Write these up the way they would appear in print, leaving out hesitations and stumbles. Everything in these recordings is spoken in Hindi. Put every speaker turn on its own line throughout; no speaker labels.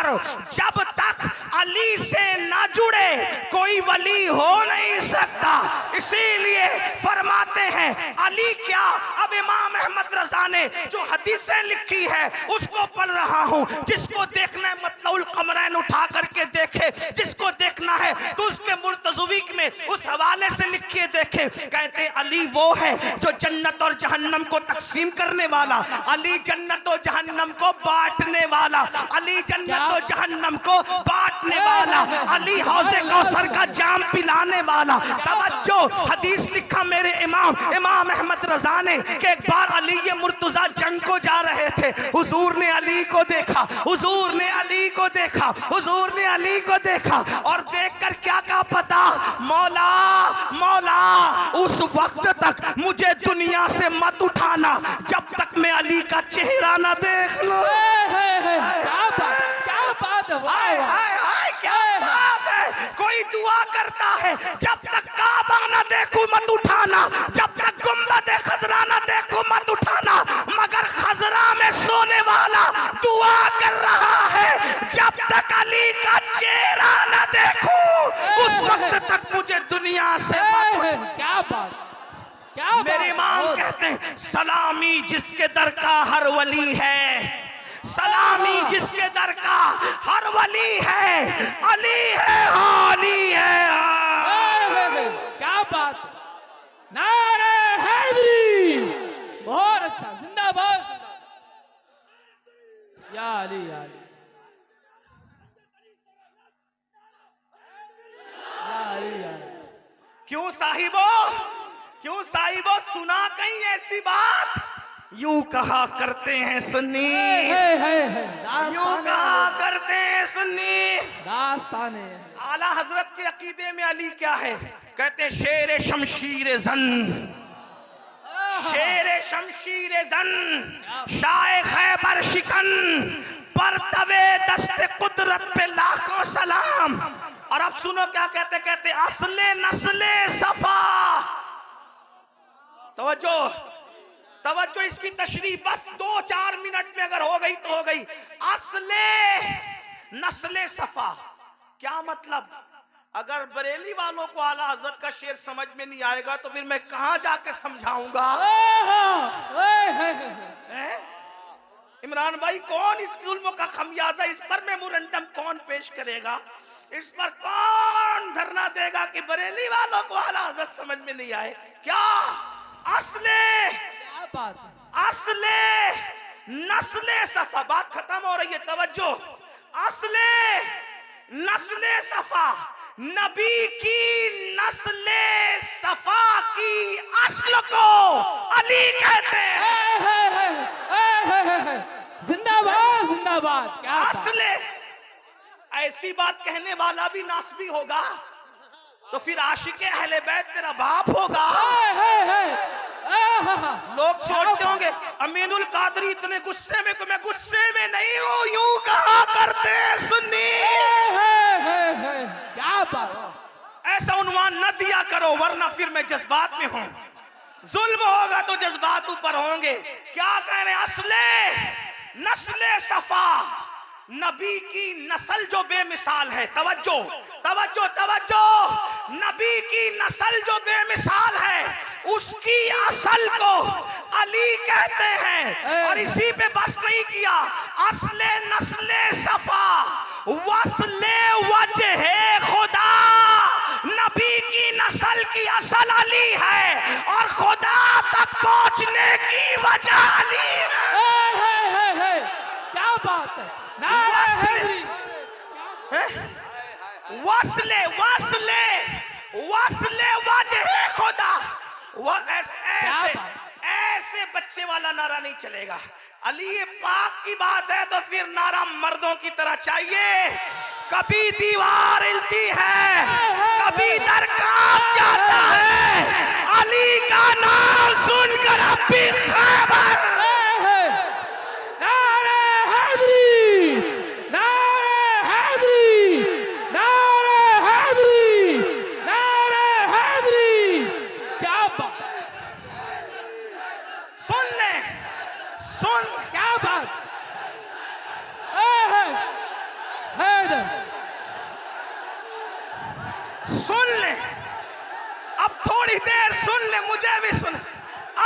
पर जब तक अली से ना जुड़े कोई वली हो नहीं सकता। इसीलिए फरमाते हैं अली क्या, अब इमाम अहमद रजा ने जो हदीसें लिखी है उसको पढ़ रहा हूँ। जिसको देखना है मतलउल कमरैन उठा करके देखे, जिसको देखना है तो उसके मुर्तज़वीक में उस हवाले से लिखिए देखे। कहते अली वो है जो जन्नत और जहन्नम को तकसीम करने वाला, अली जन्नत और जहन्नम को बांटने वाला, अली जन्नत और जहन्नम को बांटने वाला, अली हौज़े कौसर का जाम पिलाने वाला। तवज्जो, हदीस लिखा मेरे इमाम अहमद रजा ने कि एक बार अली ये मुर्तज़ा जंग को जा रहे थे, हुजूर ने अली को देखा, हुजूर ने अली को देखा, हुजूर ने अली को देखा और देखकर क्या कहा पता, मौला मौला उस वक्त तक मुझे दुनिया से मत उठाना जब तक मैं अली का चेहरा ना देख लूं।
क्या बात है,
हाय हाय हाय क्या बात है। कोई दुआ करता है जब तक काबा ना देखूं मत उठाना, जब तक गुंबद खजरा ना देखूं मत उठाना, मगर खजरा में सोने वाला दुआ कर रहा है जब तक अली का चेहरा ना देखूं उस वक्त तक मुझे दुनिया से मत उठाना।
क्या बात, क्या
मेरे इमाम कहते हैं सलामी जिसके दर का हर वली है, सलामी जिसके दर का हर वली है, अली है अली है।
क्या बात, नारे हैदरी, बहुत अच्छा, जिंदाबाद या अली या अली या अली या अली।
क्यों साहिबो सुना कहीं ऐसी बात, यूं कहा करते हैं सुन्नी, यूं कहा करते हैं सुन्नी।
दास्ताने
आला हजरत के अकीदे में अली क्या है, कहते शेर शमशीर जन, शेर शमशीर जन, शाए खैबर शिकन, पर तवे दस्ते कुदरत पे लाखों सलाम। और अब सुनो क्या कहते, कहते असले नस्ले सफा। तवज्जो इसकी तशरीह बस 2-4 मिनट में अगर हो गई तो हो गई। असले नस्ले सफा क्या मतलब, अगर बरेली वालों को आला हजरत का शेर समझ में नहीं आएगा तो फिर मैं कहां जाके समझाऊंगा। इमरान भाई कौन इस जुल्म का खमियाजा, इस पर मेमोरेंडम कौन पेश करेगा, इस पर कौन धरना देगा कि बरेली वालों को आला हजरत समझ में नहीं आए। क्या असले,
क्या बात,
असले नस्ले सफा, बात खत्म हो रही है, तवज्जो। असले नस्ले सफा, नबी की नस्ले सफा की असल को अली कहते हैं।
जिंदाबाद जिंदाबाद। क्या
असले, ऐसी बात कहने वाला भी नासबी होगा तो फिर आशिके अहले बैत तेरा बाप होगा। लोग सोचते होंगे अमीनुल कादरी इतने गुस्से में, तो मैं गुस्से में नहीं हूं, यूं कहा करते सुन्नी।
क्या बात,
ऐसा उन्वान न दिया करो वरना फिर मैं जज्बात में हूं, जुल्म होगा तो जज्बात ऊपर होंगे। क्या कह रहे हैं, असले नस्ले सफा, नबी की नस्ल जो बेमिसाल है। तवज्जो तवज्जो तवज्जो, नबी की नस्ल जो बेमिसाल है उसकी असल को अली कहते हैं। और इसी पे बस नहीं किया, असले नस्ले सफा वस्ले वजहे खुदा, नबी की नस्ल की असल अली है और खुदा तक पहुंचने की वजह अली है।
क्या बात है,
वस्ले वस्ले वस्ले वजहे खुदा। ऐसे बच्चे वाला नारा नहीं चलेगा। अली पाक की बात है तो फिर नारा मर्दों की तरह चाहिए। कभी दीवार हिलती है, कभी दर कांप जाता है, अली का नाम सुनकर अब भी खैबर।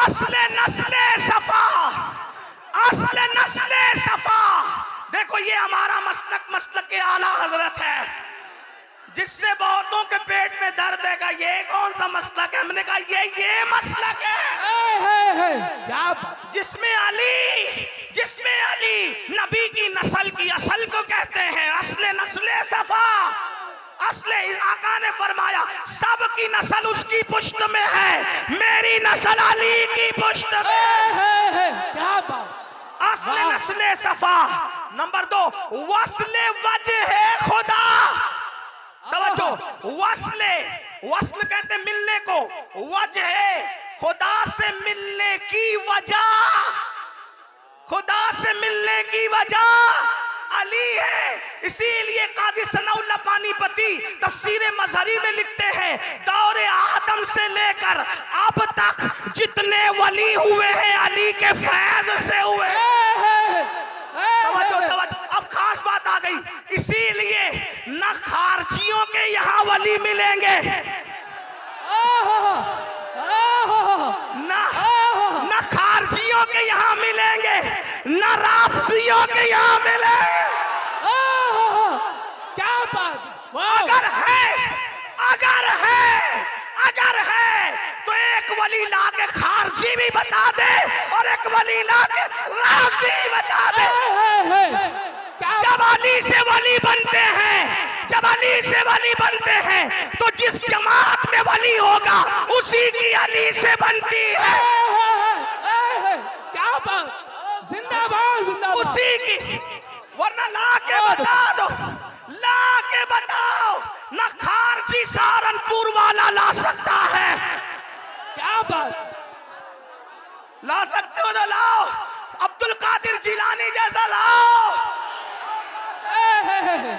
असले नस्ले सफा, असले नस्ले सफा। देखो ये हमारा मसलक के आला हजरत है, जिससे बहुतों के पेट में दर्द है। ये कौन सा मसलक है? हमने कहा ये मसलक है
क्या बात,
जिसमें अली नबी की नस्ल की असल को कहते हैं असले नस्ले सफा। असले आका ने फरमाया सबकी नस्ल उसकी पुश्त में है, मेरी नस्ल अली की पुश्त में।
क्या बात,
असले नस्ले सफा। नंबर 2 वस्ले वजह खुदा। तवज्जो, वस्ल कहते मिलने को, वजह खुदा से मिलने की वजह, खुदा से मिलने की वजह अली है। इसीलिए काजी सनाउल्लाह पानीपती तफसीर मजहरी में लिखते हैं दौरे आदम से लेकर अब तक जितने वली हुए हैं अली के फैज से हुए। तवज्जो, अब खास बात आ गई। इसीलिए न खारजियों के यहाँ वली मिलेंगे, न खारजियों के यहाँ मिलेंगे, न राफजियों के यहाँ मिलेंगे।
क्या बात,
अगर है तो एक वली ला के खारजी भी बता दे और एक वली ला के राफजी बता दे। जब अली से वली बनते हैं, जब अली से वली बनते हैं तो जिस जमात में वली होगा उसी की अली से बनती है।
क्या बात, जिंदाबाद जिंदाबाद,
उसी की। वरना ला के बता दो, ला के बताओ, न खारजी सहारनपुर वाला ला सकता है।
क्या बात,
ला सकते हो तो लाओ, अब्दुल कादिर जिलानी जैसा लाओ,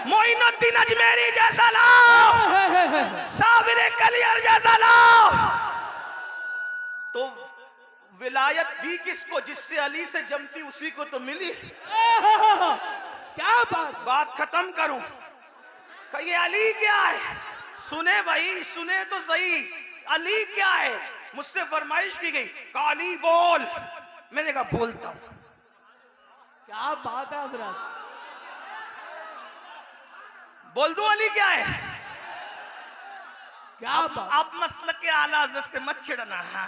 मोइनुद्दीन अजमेरी जैसा लाओ, साबिर कलियर जैसा लाओ। तो विलायत दी किसको? जिससे अली से जमती उसी को तो मिली।
क्या
बात खत्म करूं, ये अली क्या है? सुने भाई, सुने तो सही, अली क्या है? मुझसे फरमाइश की गई, अली बोल। मैंने कहा बोलता हूं।
क्या बात है हजरत,
बोल दूं अली क्या है?
क्या बात,
आप मसलक के आला हज़रत से मत छिड़ना है,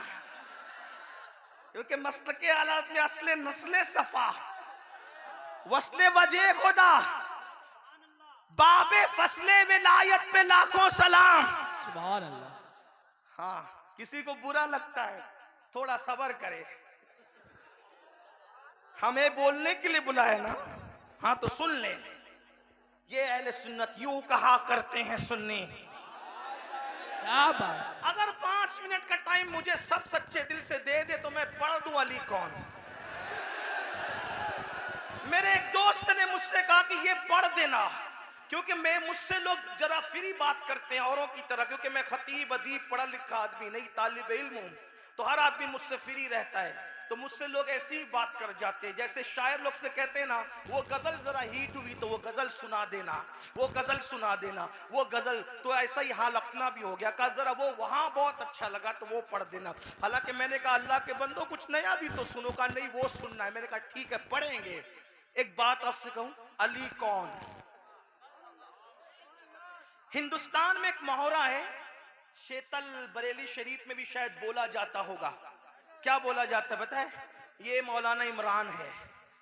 क्योंकि मसलक के आला में असले नस्ले सफा, वस्ले वजह खुदा, बाबे फसले विलायत पे लाखों सलाम।
सुभान अल्लाह।
हाँ, किसी को बुरा लगता है थोड़ा सब्र करे, हमें बोलने के लिए बुलाया ना। हाँ तो सुन ले, ये अहले सुन्नत यूं कहा करते हैं सुन्नी।
क्या बात,
अगर 5 मिनट का टाइम मुझे सब सच्चे दिल से दे दे तो मैं पढ़ दूं अली कौन। मेरे एक दोस्त ने मुझसे कहा कि ये पढ़ देना, क्योंकि मुझसे लोग जरा फ्री बात करते हैं औरों की तरह, क्योंकि मैं खतीब अदीब पढ़ा लिखा आदमी नहीं, तालिब इल्म हूं, तो हर आदमी मुझसे फ्री रहता है। तो मुझसे लोग ऐसी ही बात कर जाते हैं, जैसे शायर लोग से कहते हैं ना, वो गजल जरा हिट हुई तो वो गजल सुना देना, वो गजल सुना देना, वो गजल। तो ऐसा ही हाल अपना भी हो गया, कहा जरा वो वहां बहुत अच्छा लगा तो वो पढ़ देना। हालांकि मैंने कहा अल्लाह के बंदो कुछ नया भी तो सुनो। का नहीं वो सुनना है। मैंने कहा ठीक है पढ़ेंगे। एक बात आपसे कहूं, अली कौन? हिंदुस्तान में एक मोहरा है, शेतल बरेली शरीफ में भी शायद बोला जाता होगा। क्या बोला जाता है पता है? ये मौलाना इमरान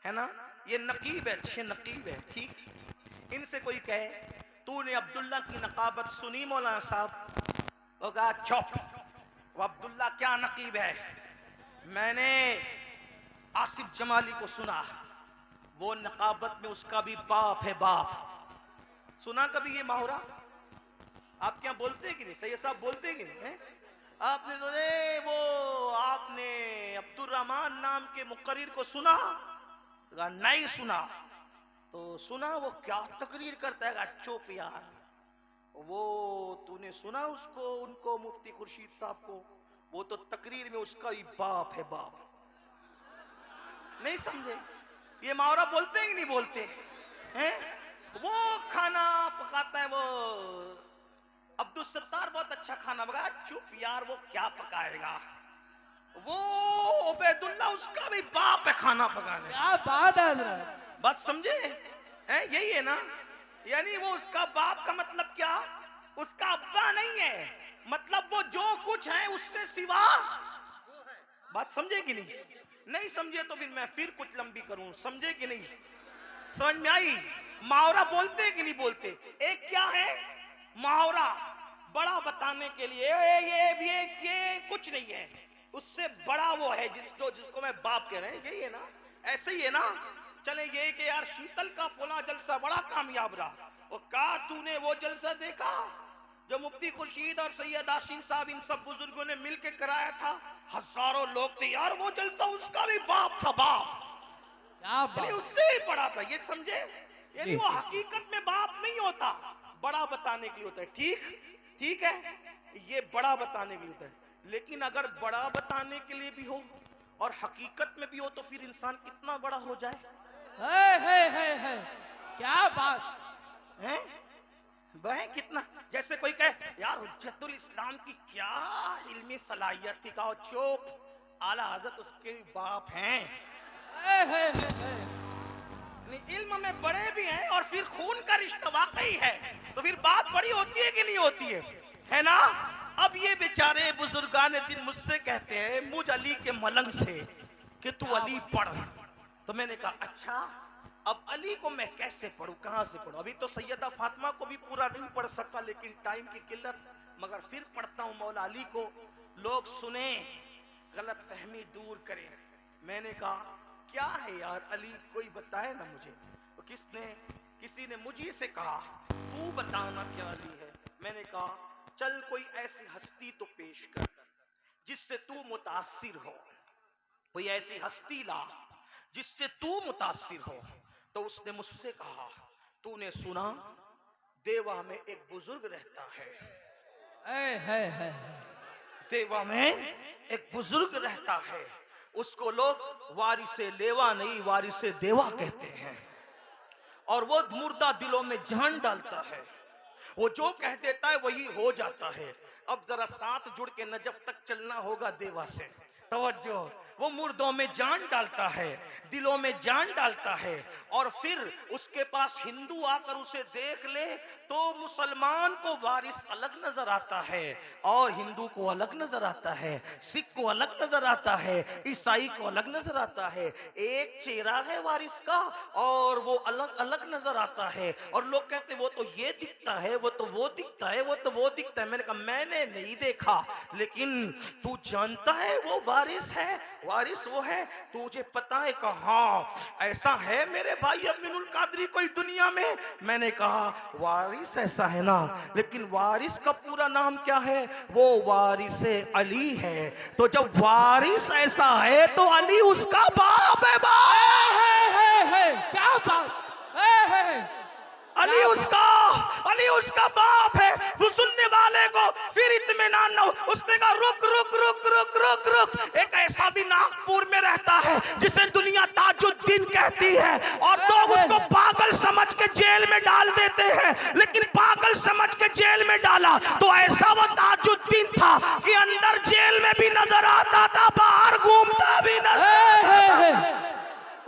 है ना, ये नकीब है, अच्छे नकीब है, ठीक। इनसे कोई कहे तूने अब्दुल्ला की नकाबत सुनी मौलाना साहब? होगा चुप, वो अब्दुल्ला क्या नकीब है? मैंने आसिफ जमाली को सुना, वो नकाबत में उसका भी बाप है बाप। सुना कभी ये मुहावरा? आप क्या बोलते हैं कि नहीं? सैयद साहब बोलते हैं कि नहीं? आपने सुने वो, आपने अब्दुल रहमान नाम के मुकर्रिर को सुना? नहीं सुना। तो सुना वो क्या तकरीर करता है? चुप यार, वो तूने सुना उसको, उनको मुफ्ती खुर्शीद साहब को? वो तो तकरीर में उसका ही बाप है बाप। नहीं समझे? ये मुहावरा बोलते हैं कि नहीं बोलते हैं? वो खाना पकाता है वो अब्दुल सत्तार, बहुत अच्छा खाना पकाया। चुप यार, वो क्या पकाएगा? वो उबैदुल्ला उसका भी बाप है खाना पकाने।
क्या बात है हजरत।
बात समझे हैं? यही है ना, यानी वो उसका बाप का मतलब क्या, उसका अब्बा नहीं है, मतलब वो जो कुछ है उससे सिवा। बात समझे कि नहीं? नहीं समझे तो फिर मैं फिर कुछ लंबी करूं, समझे कि नहीं? समझ में आई? मुहावरा बोलते हैं कि नहीं बोलते? एक क्या है मुहावरा, बड़ा बताने के लिए ये कुछ नहीं है, उससे बड़ा वो है जिसको मैं बाप कह रहे हैं, यही है ना? ऐसे ही है ना? चले ये कि यार शीतल का फला जलसा बड़ा कामयाब रहा, और कहा तूने वो जलसा देखा जो मुफ्ती खुर्शीद और सैयद आशिम साहब इन सब बुजुर्गों ने मिलके कराया था, हजारों लोग थे यार, वो जलसा उसका भी बाप था, बाप
क्या बात।
उससे ही बड़ा था, ये समझे? यानी वो हकीकत में बाप नहीं होता, बड़ा बताने के लिए होता है। ठीक है, ये बड़ा बताने के लिए होता है, लेकिन अगर बड़ा बताने के लिए भी हो और हकीकत में भी हो तो फिर इंसान कितना बड़ा हो जाए।
है। क्या बात
है वह कितना, जैसे कोई कहे यार हुज्जतुल इस्लाम की क्या इल्मी सलाहियत थी, कहो चुप, आला हजरत उसके बाप हैं। इल्म में बड़े भी हैं और फिर खून का रिश्ता वाकई है, तो फिर बात बड़ी होती है कि नहीं होती है ना? अब ये बेचारे बुजुर्गान दिन मुझसे कहते हैं मुझ अली के मलंग से कि तू अली पढ़, तो मैंने कहा अच्छा अब अली को मैं कैसे पढ़ूं, कहां से पढ़ूं? अभी तो सैयदा फातिमा को भी पूरा नहीं पढ़ सकता, लेकिन टाइम की किल्लत, मगर फिर पढ़ता हूं मौला अली को, लोग सुने, गलत फहमी दूर करें। मैंने कहा क्या है यार अली, कोई बताए ना मुझे। तो किसी ने मुझे से कहा तू बताना क्या अली है। मैंने कहा चल कोई ऐसी हस्ती तो पेश कर जिससे तू मुतासिर हो, कोई ऐसी हस्ती ला जिससे तू मुतासिर हो। तो उसने मुझसे कहा तूने सुना देवा में एक बुजुर्ग रहता है, देवा में एक बुजुर्ग रहता है, उसको लोग वारिसे लेवा नहीं वारिसे देवा कहते हैं, और वो मुर्दा दिलों में जान डालता है, वो जो कह देता है वही हो जाता है। अब जरा साथ जुड़ के नजफ तक चलना होगा देवा से, तवज्जो, वो मुर्दों में जान डालता है, दिलों में जान डालता है, और फिर उसके पास हिंदू आकर उसे देख ले तो मुसलमान को वारिस अलग नजर आता है और हिंदू को अलग नजर आता है, सिख को अलग नजर आता है, ईसाई को अलग नजर आता है। एक चेहरा है वारिस का और वो अलग अलग नजर आता है, और लोग कहते वो तो ये दिखता है, वो तो वो दिखता है, वो तो वो दिखता है। मैंने कहा मैंने नहीं देखा, लेकिन तू जानता है वो वारिस है, वारिस वो है, तुझे पता है? कहा ऐसा है मेरे भाई अमीनुल कादरी कोई दुनिया में? मैंने कहा वारिस ऐसा है ना, लेकिन वारिस का पूरा नाम क्या है? वो वारिस अली है। तो जब वारिस ऐसा है तो अली उसका बाप है, बाप
है। क्या बात
अली उसका बाप है। वो सुनने वाले को फिर इत्मीनान न हो, उसने कहा रुक रुक रुक रुक रुक रुक, एक ऐसा भी नागपुर में रहता है जिसे दुनिया ताजुद्दीन कहती है, और लोग उसको पागल समझ के जेल में डाल देते हैं, लेकिन पागल समझ के जेल में डाला तो ऐसा वो ताजुद्दीन था कि अंदर जेल में भी नजर आता था, बाहर घूमता भी नजर आता था।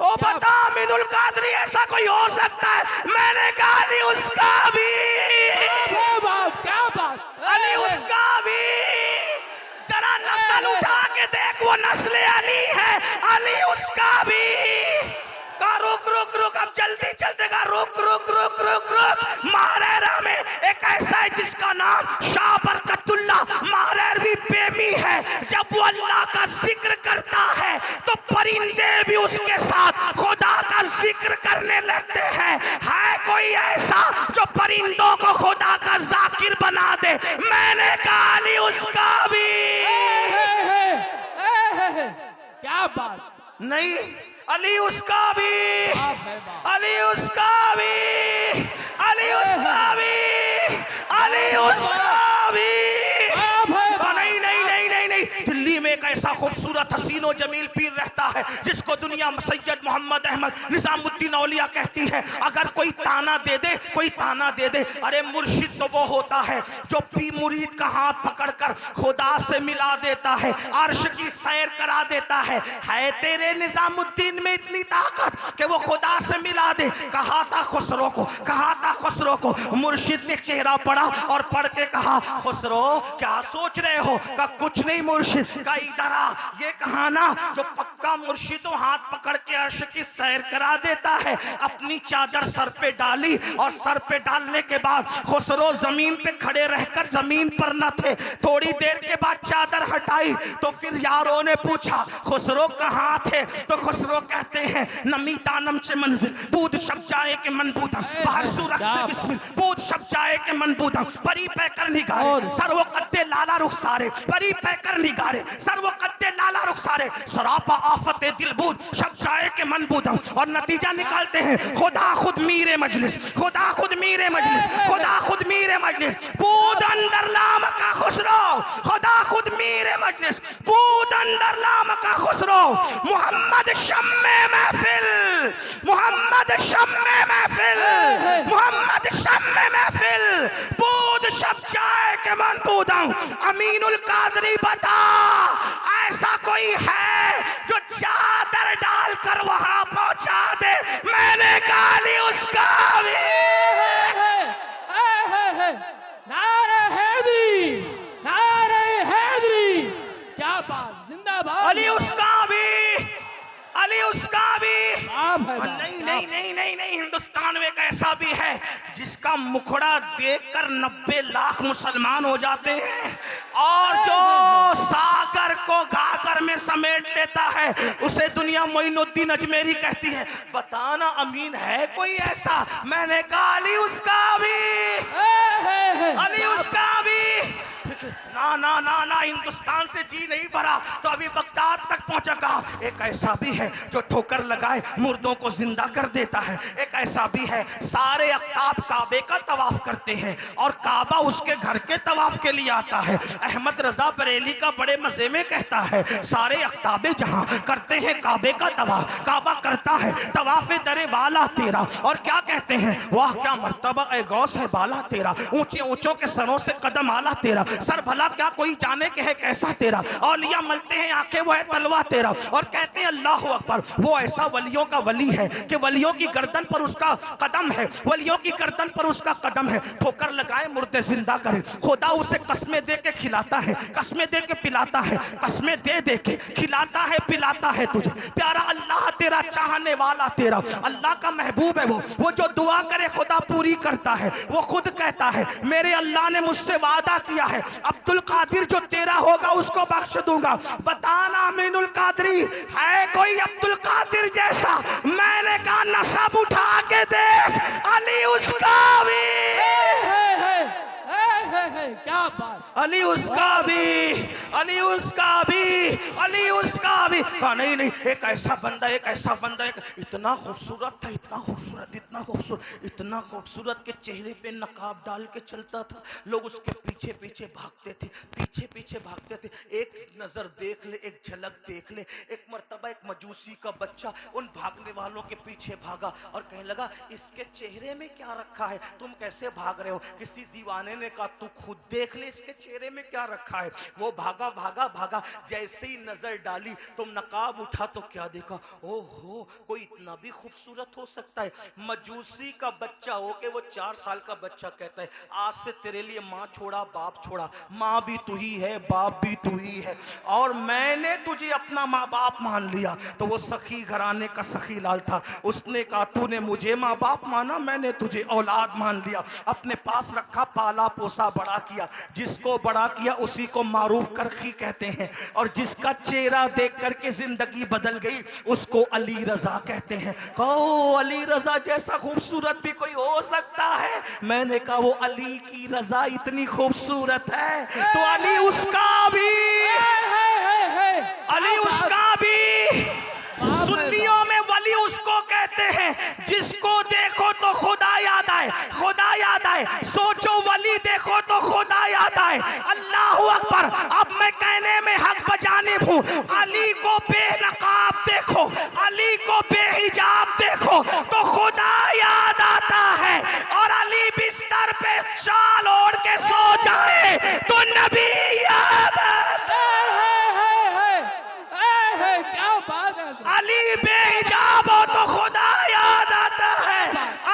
ओ बता अमीनुल कादरी ऐसा कोई हो सकता है? मैंने कहा अली उसका भी,
क्या बात,
अली उसका भी। जरा नस्ल उठा के देख, वो नस्ल अली है, अली उसका भी। का रुक रुक रुक, अब जल्दी चलते का रुक रुक रुक रुक रुक। मारेरा में एक ऐसा है जिसका नाम शाह बरकतुल्ला मारेरवी प्रेमी है। जब वो अल्लाह का जिक्र करता है तो परिंदे भी उसके साथ खुदा का जिक्र करने लगते हैं। है कोई ऐसा जो परिंदों को खुदा का जाकिर बना दे? मैंने कहा अली उसका भी।
क्या बात,
नहीं अली उसका भी, अली उसका भी, अली उसका भी, अली उसका भी। नहीं नहीं नहीं नहीं नहीं, दिल्ली में एक ऐसा खूबसूरत हसीनो जमील पीर रहता है, जिसको दुनिया सैयद मोहम्मद अहमद निजामुद्दीन औलिया कहती है। अगर कोई ताना दे दे, कोई ताना दे दे, अरे मुर्शिद तो वो होता है जो पी मुरीद का हाथ पकड़कर खुदा से मिला देता है, अर्श की सैर करा देता है तेरे निजामुद्दीन में इतनी ताकत कि वो खुदा से मिला दे। कहा था खुसरो को, कहा था खुसरो को, मुर्शिद ने चेहरा पढ़ा और पढ़ के कहा, खुसरो क्या सोच रहे हो? का कुछ नहीं मुर्शिद, का इधर आ। ये कहा ना, जो पक्का मुर्शिदों हाथ पकड़ के अर्श की सैर करा देता है। अपनी चादर सर पे डाली और सर पे डालने के बाद खुसरो जमीन पे खड़े रहकर जमीन पर न थे। थोड़ी देर के बाद चादर हटाई तो फिर यारों ने पूछा, खुसरो कहाँ थे? तो खुसरो कहते हैं, नमी तानम से मंजिल बूद शब जाए के मन बूदम, बाहर सूरज से बिस्मिल बूद शब जाए के मन बूदम, परी पैकर निगारे सर्वो कद्दे लाला रुखसारे, परी पैकर निगारे सर्वो कद्दे लाला रुखसारे, सरापा आफते दिल बूद शब जाए के मन बूदम। और नतीजा निकालते हैं, खुदा खुद मीरे मजलिस, खुदा खुद मीरे मजलिस, खुदा खुद मीरे मजलिस, बूद अंदर लाम का खुसरो, खुदा खुद मीरे मजलिस, बूद अंदर लाम का खुसरो। मोहम्मद शम्मे महफिल, मोहम्मद शम्मे महफिल, मोहम्मद शम्मे महफिल, बूद शब जाए के मन बूदम। अमीनुल कादरी बता, ऐसा कोई है जो चादर डालकर वहां पहुंचा दे? मैंने गाली उसका भी।
नारे हैदरी, नारे हैदरी, क्या बात, जिंदाबाद।
अली उसका भी, अली उसका भी। नहीं नहीं नहीं नहीं नहीं, हिंदुस्तान में एक ऐसा भी है जिसका मुखड़ा देखकर 90 लाख मुसलमान हो जाते हैं, और जो सागर को गागर में समेट लेता है उसे दुनिया मोइनुद्दीन अजमेरी कहती है। बताना अमीन है कोई ऐसा? मैंने कहा अली उसका भी, अली उसका भी। ना ना ना ना, हिंदुस्तान से जी नहीं भरा तो अभी बगदाद तक पहुंचेगा। एक ऐसा भी है जो ठोकर लगाए मुर्दों को जिंदा कर देता है। एक ऐसा भी है, सारे अख्ताब काबे का तवाफ करते हैं और काबा उसके घर के तवाफ के लिए आता है। अहमद रजा बरेली का बड़े मजे में कहता है, सारे अख्ताबे जहां करते हैं काबे का तवाफ, काबा करता है तवाफे दरे वाला तेरा। और क्या कहते हैं, वाह क्या मर्तबा ए गौस है बाला तेरा, ऊंचे ऊंचों के सरों से कदम आला तेरा, सर भला क्या कोई जाने के है कैसा तेरा, औलिया मलते हैं आंखें वो है तलवा तेरा। और कहते हैं अल्लाह अकबर, वो ऐसा वलियों का वली है कि वलियों की गर्दन पर उसका कदम है, वलियों की गर्दन पर उसका कदम है। ठोकर लगाए मुर्दे जिंदा करे, खुदा उसे कस्में दे के खिलाता है, कस्में दे के पिलाता है, कस्में दे दे के खिलाता है पिलाता है तुझे। प्यारा अल्लाह तेरा, चाहने वाला तेरा, अल्लाह का महबूब है वो जो दुआ करे खुदा पूरी करता है। वो खुद कहता है, मेरे अल्लाह ने मुझसे वादा किया है अब्दुल कादिर जो तेरा होगा उसको बख्श दूंगा। बताना अमीनुल कादरी है कोई अब्दुल कादिर जैसा? मैंने कहा नसब उठा के देख, अली उसका भी,
क्या बात,
अली उसका भी, अली उसका भी, अली उसका भी। कहा नहीं नहीं, एक ऐसा बंदा, एक ऐसा बंदा, एक इतना खूबसूरत था, इतना खूबसूरत, इतना खूबसूरत, इतना खूबसूरत के चेहरे पे नकाब डाल के चलता था, लोग उसके पीछे पीछे भागते थे, पीछे पीछे भागते थे। एक नजर देख ले, एक झलक देख ले। एक मर्तबा एक मजूसी का बच्चा उन भागने वालों के पीछे भागा और कहने लगा, इसके चेहरे में क्या रखा है, तुम कैसे भाग रहे हो? किसी दीवाने ने कहा, तू खुद देख ले इसके चेहरे में क्या रखा है। वो भागा भागा भागा, जैसे ही नजर डाली तो नकाब उठा तो क्या देखा, ओहो कोई इतना भी खूबसूरत हो सकता है। मजूसी का बच्चा हो के वो 4 साल का बच्चा कहता है, आज से तेरे लिए माँ छोड़ा बाप छोड़ा, माँ भी तू ही है बाप भी तू ही है, और मैंने तुझे अपना माँ बाप मान लिया। तो वो सखी घराने का सखी लाल था, उसने कहा, तूने मुझे माँ बाप माना, मैंने तुझे औलाद मान लिया, अपने पास रखा, पाला पोसा बड़ा किया। जिसको बड़ा किया उसी को मारूफ करखी कहते हैं, और जिसका चेहरा देख करके जिंदगी बदल गई उसको अली रजा कहते हैं। कहो अली रजा जैसा खूबसूरत भी कोई हो सकता है? मैंने कहा वो अली की रजा इतनी खूबसूरत है तो अली उसका भी, अली उसका भी। सुन्नियों में वली उसको कहते हैं जिसको देखो तो खुदा याद आए, खुदा याद आए। सोचो वली देखो तो खुदा याद आए। अल्लाह अकबर। अब मैं कहने में हक बजाने हूँ। अली को बेनकाब देखो, अली को बेहिजाब देखो तो खुदा याद आता है, और अली बिस्तर पे शाल ओढ़ के सो जाए तो नबी याद आता
है। क्या बात है।
अली बेहिजाब हो तो खुदा याद आता है।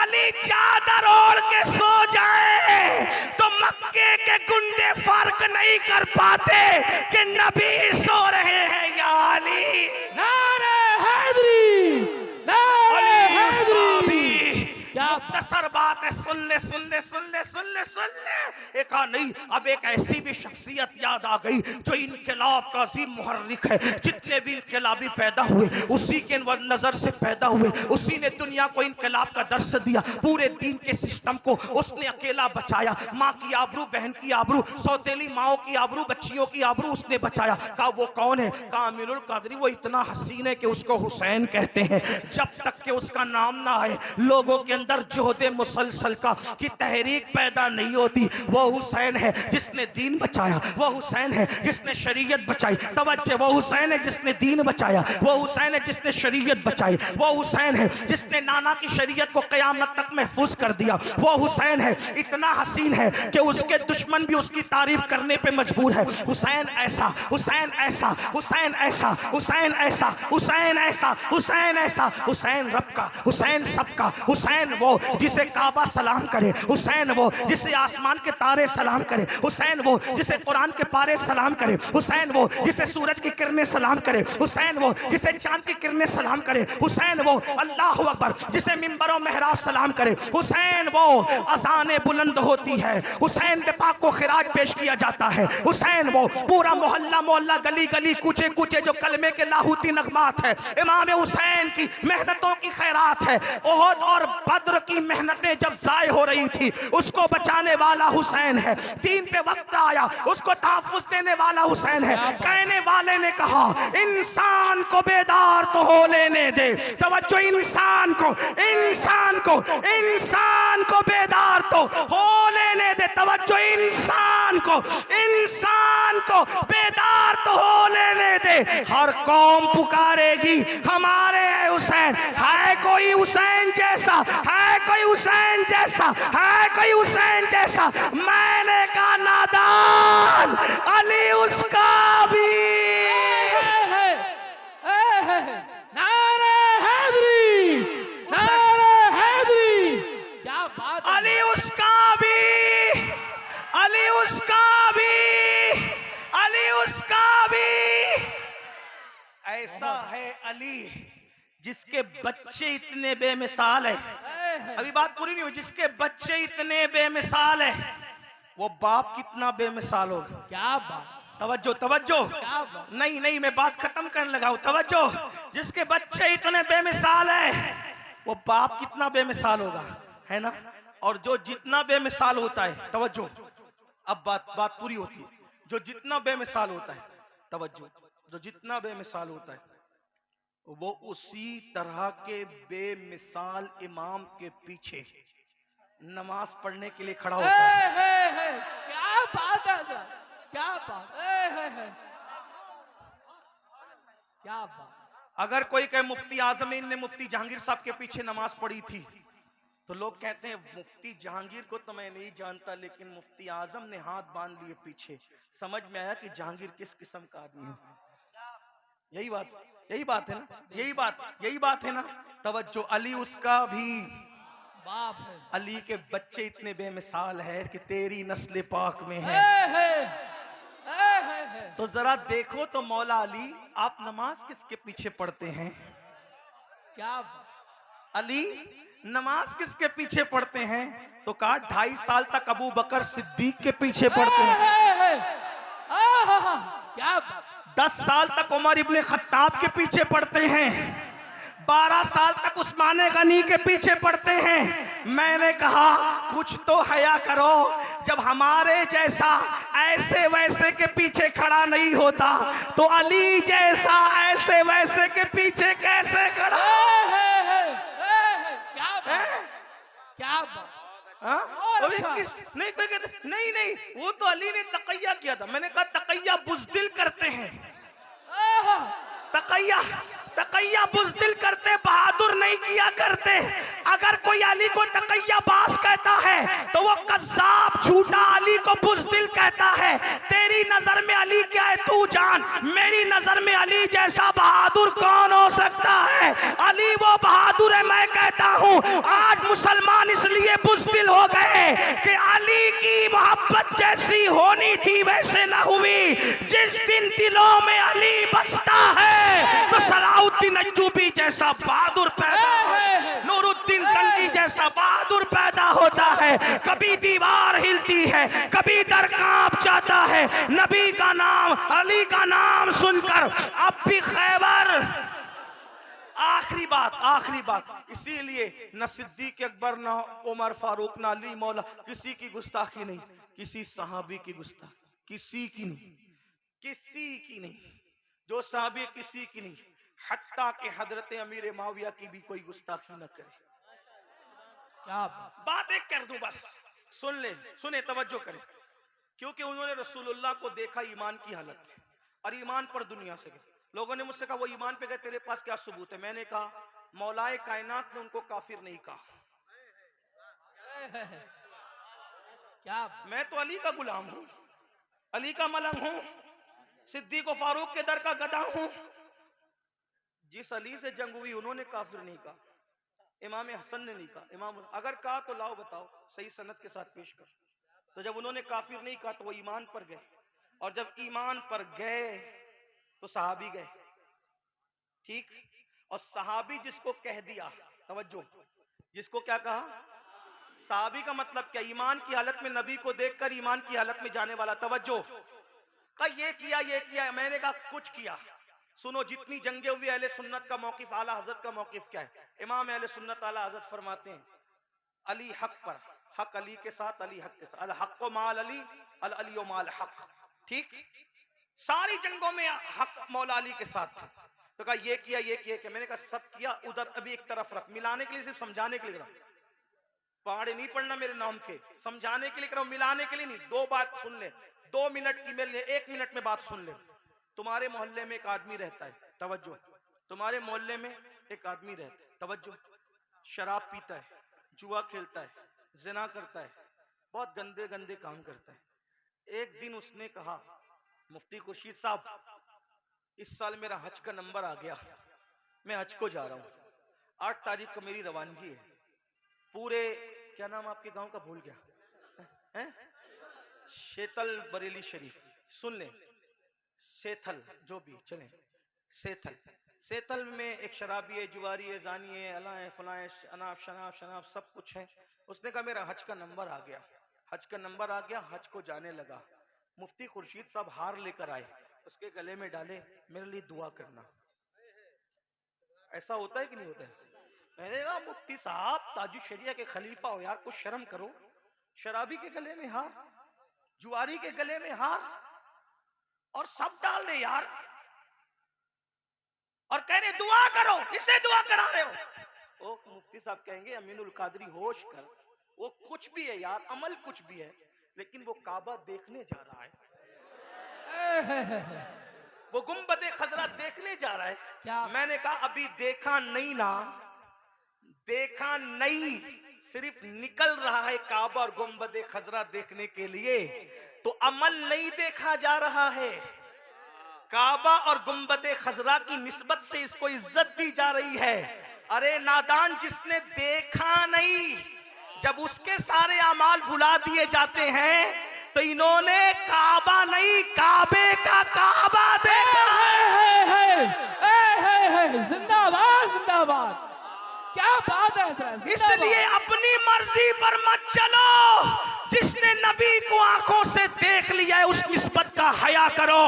अली चादर ओढ़ के सो जाए तो मक्के के गुंडे फर्क नहीं कर पाते कि नबी सो रहे हैं या अली।
नारे हैदरी, नारे हैदरी। क्या
मुख्तसर बात है, सुन ले सुन ले सुन ले सुन ले सुन ले। एक नहीं, अब एक ऐसी भी शख्सियत याद आ गई जो इनकलाब का अजीम मुहर्रिक है। जितने भी इनकलाबी पैदा हुए उसी के नजर से पैदा हुए, उसी ने दुनिया को इनकलाब का दर्स दिया। पूरे दीन के सिस्टम को उसने अकेला बचाया। माँ की आबरू, बहन की आबरू, सौतेली माओं की आबरू, बच्चियों की आबरू उसने बचाया। कहा वो कौन है? कहा अमीरुल कादरी। वो इतना हसीन है कि उसको हुसैन कहते हैं। जब तक कि उसका नाम ना आए लोगों के अंदर जोहदे मुसलसल का की तहरीक पैदा नहीं होती। वो हुसैन है जिसने दीन बचाया, वो हुसैन है जिसने शरीयत बचाई। तवज्जो, वो हुसैन है जिसने दीन बचाया, वो हुसैन है जिसने शरीयत बचाई, वो हुसैन है जिसने नाना की शरीयत को क़यामत तक महफूज कर दिया। वो हुसैन है, इतना हसीन है कि उसके दुश्मन भी उसकी तारीफ करने पे मजबूर है। हुसैन ऐसा, हुसैन ऐसा, हुसैन ऐसा, हुसैन ऐसा, हुसैन ऐसा, हुसैन ऐसा, हुसैन रब का, हुसैन सबका, हुसैन वो जिसे काबा सलाम करे, हुसैन वो जिसे आसमान के तारे सलाम करे, हुसैन वो जिसे कुरान के पारे सलाम करे, हुसैन वो जिसे सूरज की किरणें सलाम करे, हुसैन वो जिसे चांद की किरणें सलाम करे, हुसैन वो अल्लाह अकबर जिसे मिंबर और मेहराब सलाम करे, हुसैन वो अज़ानें बुलंद होती है, हुसैन पे पाक को खिराज पेश किया जाता है, हुसैन वो पूरा मोहल्ला मोहल्ला गली गली कूचे कूचे जो कलमे के लाहूती नगमात है। इमाम हुसैन की मेहनतों की खैरात है। ओहद और बद्र की मेहनतें जब जाय हो रही थी उसको बचाने वाला हुसैन है। दीन पे वक्त आया उसको तहफ्फुज़ देने वाला हुसैन है। कहने वाले ने कहा इंसान को बेदार तो हो लेने दे। तवज्जो, इंसान को, इंसान को, इंसान को बेदार तो हो लेने दे। तवज्जो, इंसान को, इंसान को बेदार तो हो लेने दे। हर कौम पुकारेगी हमारे है हुसैन। है कोई हुसैन जैसा? है कोई हुसैन जैसा? है कोई हुसैन जैसा? मैंने कहा नादान, अली उसका भी।
नारे हैदरी, नारे हैदरी। क्या बात।
अली उसका भी, अली उसका भी, अली उसका भी। ऐसा है अली जिसके बच्चे इतने बेमिसाल है। अभी बात पूरी नहीं हुई। जिसके बच्चे इतने बेमिसाल है वो बाप कितना बेमिसाल हो।
क्या बात।
तवज्जो, तवज्जो।
क्या बात।
नहीं नहीं, मैं बात खत्म करने लगा हूं। तवज्जो, जिसके बच्चे इतने बेमिसाल है वो बाप कितना बेमिसाल होगा, है ना? और जो जितना बेमिसाल होता है, तवज्जो, अब बात पूरी होती है। जो जितना बेमिसाल होता है, तवज्जो, जो जितना बेमिसाल होता है वो उसी तरह के बेमिसाल इमाम के पीछे नमाज पढ़ने के लिए खड़ा होता है।
क्या बात है, क्या बात। क्या बात।
अगर कोई कहे मुफ्ती आजमीन ने मुफ्ती जहांगीर साहब के पीछे नमाज पढ़ी थी तो लोग कहते हैं मुफ्ती जहांगीर को तो मैं नहीं जानता, लेकिन मुफ्ती आजम ने हाथ बांध लिए पीछे। समझ में आया कि जहांगीर किस किस्म का आदमी है। यही बात है ना, यही बात है ना। तवज्जो, अली उसका भी
बाप है।
अली के बच्चे इतने बेमिसाल है कि तेरी नस्ल पाक में है। तो जरा देखो तो मौला अली, आप नमाज किसके पीछे पढ़ते हैं?
क्या
अली नमाज किसके पीछे पढ़ते हैं? तो कहा 2.5 साल तक अबू बकर सिद्दीक के पीछे पढ़ते हैं।
क्या
10 साल तक उमर इब्ने खत्ताब के पीछे पढ़ते हैं। 12 साल तक उस्मान गनी के पीछे पढ़ते हैं। मैंने कहा कुछ तो हया करो, जब हमारे जैसा ऐसे वैसे के पीछे खड़ा नहीं होता तो अली जैसा ऐसे वैसे के पीछे कैसे खड़ा?
क्या बात।
नहीं कोई कहते नहीं वो तो अली ने तकैया किया था। मैंने कहा तकैया बुज़दिल करते हैं, तकैया तकैया बुज़दिल करते, बहादुर नहीं किया करते। अगर कोई अली को तकैया बास कहता है तो वो कज़्ज़ाब झूठा अली को बुज़दिल कहता है। तेरी नजर में अली क्या है तू जान, मेरी नजर में अली जैसा बहादुर कौन हो सकता है? अली वो बहादुर है। मैं कहता हूँ आज मुसलमान इसलिए बुज़दिल हो गए कि अली की मोहब्बत जैसी होनी थी वैसे न हुई। जिस दिन दिलों में अली बसता है तो सलाउद्दीन अय्यूबी जैसा बहादुर पैदा, नूरुद्दीन जंगी जैसा बहादुर पैदा होता है। कभी दीवार हिलती है, कभी दर कांप जाता है। नबी का नाम, अली का नाम सुनकर अब भी खैबर। आखिरी बात, इसीलिए न सिद्दीक अकबर, न उमर फारूक, न अली मौला, किसी की गुस्ताखी नहीं, किसी सहाबी की गुस्ताखी किसी की नहीं, जो सहाबी किसी की नहीं, हत्ता के हजरत अमीर माविया की भी कोई गुस्ताखी न करे।
क्या
बात एक कर दूं बस, सुने तवज्जो करें, क्योंकि उन्होंने रसूलुल्लाह को देखा ईमान की हालत में और ईमान पर दुनिया से गए। लोगों ने मुझसे कहा वो ईमान पे गए, तेरे पास क्या सबूत है? मैंने कहा मौलाए कायनात ने उनको काफिर नहीं कहा।
क्या
मैं तो अली का गुलाम हूं, अली का मलंग हूं, सिद्दीक व फारूक के दर का गधा हूं। जिस अली से जंग हुई उन्होंने काफिर नहीं कहा, इमाम हसन ने नहीं कहा। इमाम अगर कहा तो लाओ बताओ, सही सनद के साथ पेश कर। तो जब उन्होंने काफिर नहीं कहा तो वो ईमान पर गए, और जब ईमान पर गए तो सहाबी गए। ठीक, और सहाबी जिसको कह दिया, तवज्जो, जिसको क्या कहा? सहाबी का मतलब क्या? ईमान की हालत में नबी को देखकर ईमान की हालत में जाने वाला। तवज्जो, कहा ये किया, मैंने कहा कुछ किया। सुनो, जितनी जंगे हुई अहले सुन्नत का मौकिफ, आला हजरत का मौकिफ क्या है? इमाम अहले सुन्नत आला हजरत फरमाते हैं अली हक पर, हक अली के साथ, अली हक के साथ, अल हक माल अली, अल अली माल हक। ठीक, सारी जंगों में हक मौला अली के साथ था। तो कहा ये किया, मैंने कहा सब किया, उधर अभी एक तरफ रख, मिलाने के लिए, सिर्फ समझाने के लिए करा। पहाड़े नहीं पढ़ना मेरे नाम के, समझाने के लिए करो, मिलाने के लिए नहीं। दो बात सुन ले, 2 मिनट की मेरे लिए 1 मिनट में बात सुन ले। तुम्हारे मोहल्ले में एक आदमी रहता है, तवज्जो, तुम्हारे मोहल्ले में एक आदमी रहता है, तवज्जो, शराब पीता है, जुआ खेलता है, जिना करता है, बहुत गंदे गंदे काम करता है। एक दिन उसने कहा मुफ्ती खुर्शीद साहब, इस साल मेरा हज का नंबर आ गया, मैं हज को जा रहा हूं, 8 तारीख को मेरी रवानगी है। पूरे, क्या नाम आपके गांव का भूल गया है? शेतल बरेली शरीफ, सुन लें, सेथल, जो भी चले, सेथल में एक शराबी है, जुआरी है, जानी है, अलाए फलाए, अनाब शनाब सब कुछ है। उसने कहा मेरा हज का नंबर आ गया, हज को जाने लगा। मुफ्ती खुर्शीद साहब हार लेकर आए, उसके गले में डाले, मेरे लिए दुआ करना। ऐसा होता है कि नहीं होता है? मैंने कहा मुफ्ती साहब ताजुल शरिया के खलीफा हो यार, कुछ शर्म करो। शराबी के गले में हार, जुआरी के गले में हार, और सब डाल दे यार, और कह रहे दुआ करो, इसे दुआ करा रहे हो। ओ मुफ्ती साहब कहेंगे अमीनुल कादरी होश कर, वो कुछ भी है यार, अमल कुछ भी है, लेकिन वो काबा देखने जा रहा है, वो गुंबदे खजरा देखने जा रहा है।
क्या?
मैंने कहा अभी देखा नहीं ना, देखा नहीं, सिर्फ निकल रहा है काबा और गुंबदे खजरा देखने के लिए, तो अमल नहीं देखा जा रहा है। काबा और गुंबदे खजरा की निस्बत से इसको इज्जत दी जा रही है। अरे नादान, जिसने देखा नहीं, जब उसके सारे अमाल भुला दिए जाते हैं तो इन्होंने काबा नहीं, काबे का काबा देखा
है। जिंदाबाद जिंदाबाद, क्या बात है।
इसलिए अपनी मर्जी पर मत चलो, जिसने नबी को आंखों से देख लिया है उस निस्बत का हया करो।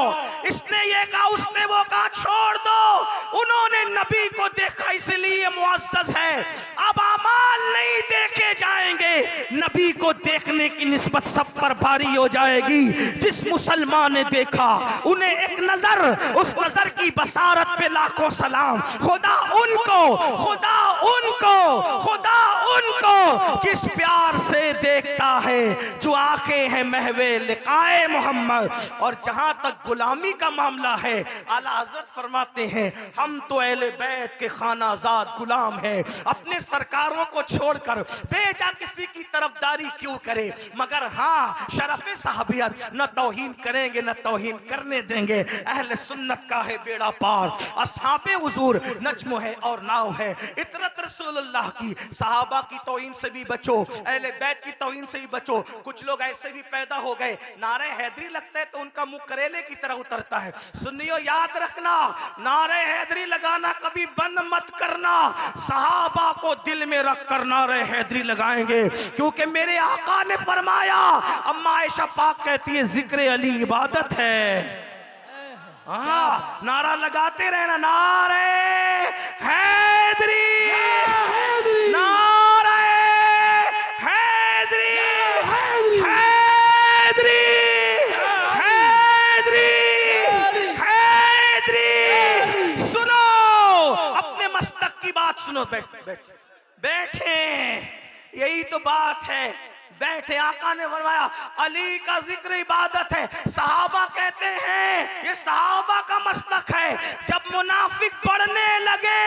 इसने ये कहा, उसने वो कहा, छोड़ दो। उन्होंने नबी को देखा इसलिए मुअज़्ज़ज़ है। अब अमाल नहीं देखे जाएंगे, नबी को देखने की निस्बत सब पर भारी हो जाएगी। जिस मुसलमान ने देखा, उन्हें एक नजर, उस नजर की बसारत पे लाखों सलाम। खुदा उनको को किस प्यार से देखता है जो आंखें हैं महवे लिकाए मोहम्मद। और जहां तक गुलामी का मामला है, आला हज़रत फरमाते हैं हम तो अहले बैत के खानाजाद गुलाम हैं, अपने सरकारों को छोड़कर बेजा किसी की तरफदारी क्यों करे, मगर हाँ शरफ़े साहबियत न तौहीन करेंगे न तौहीन करने देंगे। अहले सुन्नत का है बेड़ा पार, असहाबे हुजूर नज्म है और नाव है, इतरत रसूलुल्लाह की, सहाबा की तौहीन से भी बचो, अहले बैत की तौहीन से भी बचो। कुछ लोग ऐसे भी पैदा हो गए, नारे हैदरी लगता है तो उनका मुंह करेले की तरह उतरता है। सुनियो याद रखना, नारे हैदरी लगाना कभी बंद मत करना, सहाबा को दिल में रख कर नारे हैदरी लगाएंगे, क्योंकि मेरे आका ने फरमाया, अम्मा आयशा पाक कहती है जिक्र अली इबादत है। हाँ, नारा लगाते रहना, नारे हैदरी, नारे हैदरी, हैदरी, हैदरी, हैदरी। सुनो, अपने मस्तक की बात सुनो। बैठे, यही तो बात है, बैठे। आका ने फरमाया अली का जिक्र इबादत है। सहाबा कहते हैं ये सहाबा का मसलक है। जब मुनाफिक बढ़ने लगे,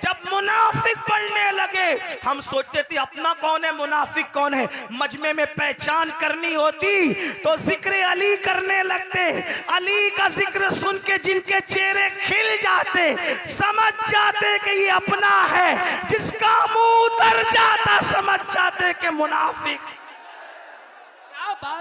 जब मुनाफिक बढ़ने लगे, हम सोचते थे अपना कौन है मुनाफिक कौन है, मजमे में पहचान करनी होती तो जिक्र अली करने लगते। अली का जिक्र सुन के जिनके चेहरे खिल जाते, समझ जाते कि ये अपना है, जिसका मुंह उतर जाता समझ जाते कि मुनाफिक।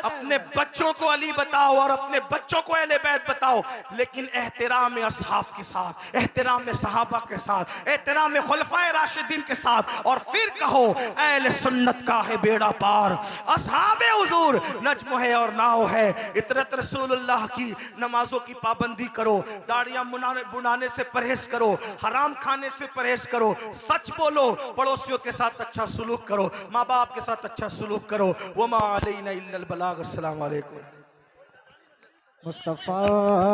अपने बच्चों को अली बताओ और अपने बच्चों को अहले बैत बताओ, लेकिन एहतराम असहाब के साथ, एहतराम सहाबा के साथ, एहतराम खुलफाए राशिदीन के साथ, और फिर कहो अहले सुन्नत का है बेड़ा पार, असहाबे हुजूर नज्म है और नाव है, इतरत रसूलुल्लाह की। नमाजों की पाबंदी करो, दाढ़ियां बुनाने से परहेज करो, हराम खाने से परहेज करो, सच बोलो, पड़ोसियों के साथ अच्छा सुलूक करो, माँ बाप के साथ अच्छा सुलूक करो। वमा अलैना इल्लल बलाग। अस्सलाम वालेकुम।
मुस्तफा